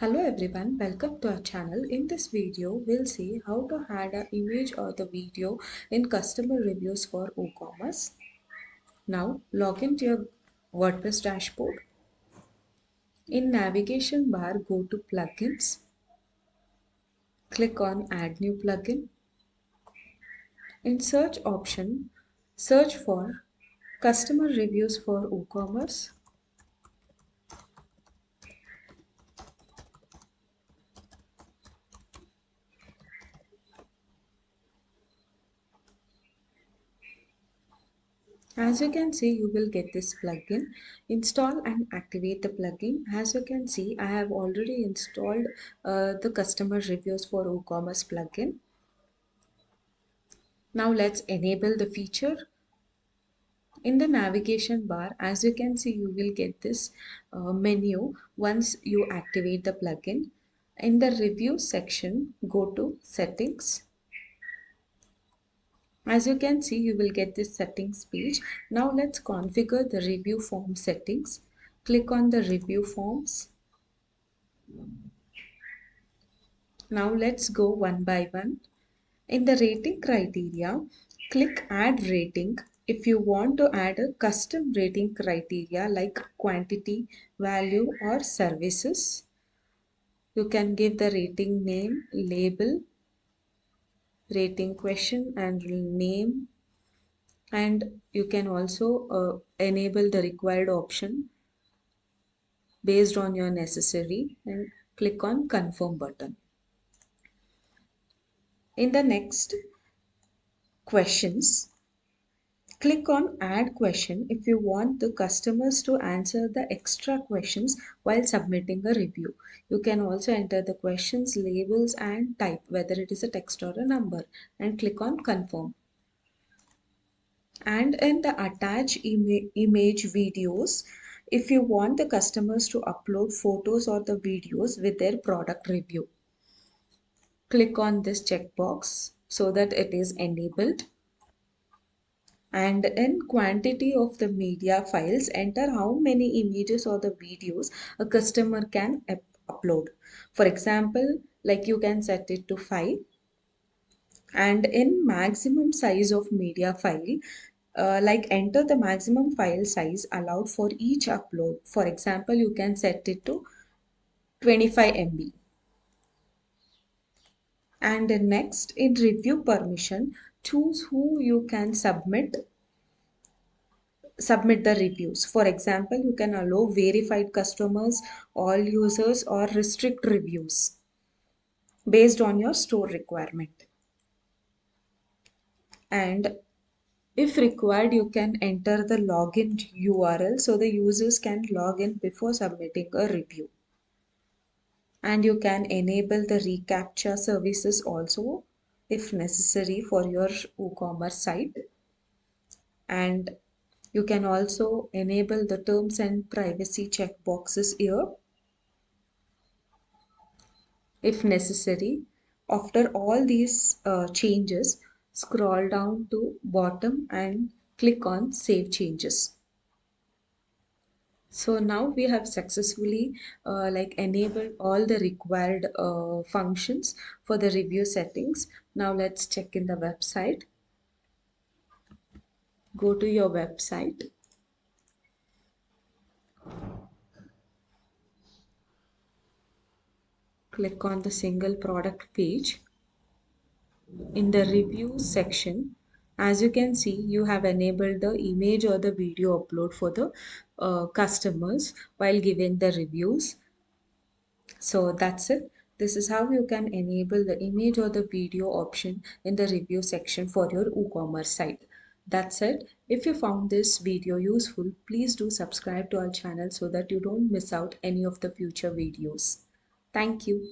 Hello everyone, welcome to our channel. In this video, we'll see how to add an image or the video in customer reviews for WooCommerce. Now, log into your WordPress dashboard. In navigation bar, go to plugins. Click on add new plugin. In search option, search for customer reviews for WooCommerce. As you can see, you will get this plugin. Install and activate the plugin. As you can see, I have already installed the customer reviews for WooCommerce plugin. Now let's enable the feature. In the navigation bar, as you can see, you will get this menu once you activate the plugin. In the review section, go to settings. As you can see, you will get this settings page. Now let's configure the review form settings. Click on the review forms. Now let's go one by one. In the rating criteria, click add rating. If you want to add a custom rating criteria like quantity, value or services, you can give the rating name, label, rating question and name, and you can also enable the required option based on your necessary and click on confirm button. In the next questions, click on add question if you want the customers to answer the extra questions while submitting a review. You can also enter the questions, labels and type whether it is a text or a number and click on confirm. And in the attach image videos, if you want the customers to upload photos or the videos with their product review, click on this checkbox so that it is enabled. And in quantity of the media files, enter how many images or the videos a customer can upload. For example, like you can set it to 5. And in maximum size of media file, like enter the maximum file size allowed for each upload. For example, you can set it to 25 MB. And next, in review permission, choose who you can submit the reviews. For example, you can allow verified customers, all users or restrict reviews based on your store requirement. And if required, you can enter the login URL so the users can log in before submitting a review. And you can enable the reCAPTCHA services also if necessary for your WooCommerce site. And you can also enable the terms and privacy checkboxes here if necessary. After all these changes, scroll down to bottom and click on Save Changes. So now we have successfully enabled all the required functions for the review settings. Now let's check in the website. Go to your website. Click on the single product page. In the review section, as you can see, you have enabled the image or the video upload for the customers while giving the reviews. So that's it. This is how you can enable the image or the video option in the review section for your WooCommerce site. That's it. If you found this video useful, please do subscribe to our channel so that you don't miss out any of the future videos. Thank you.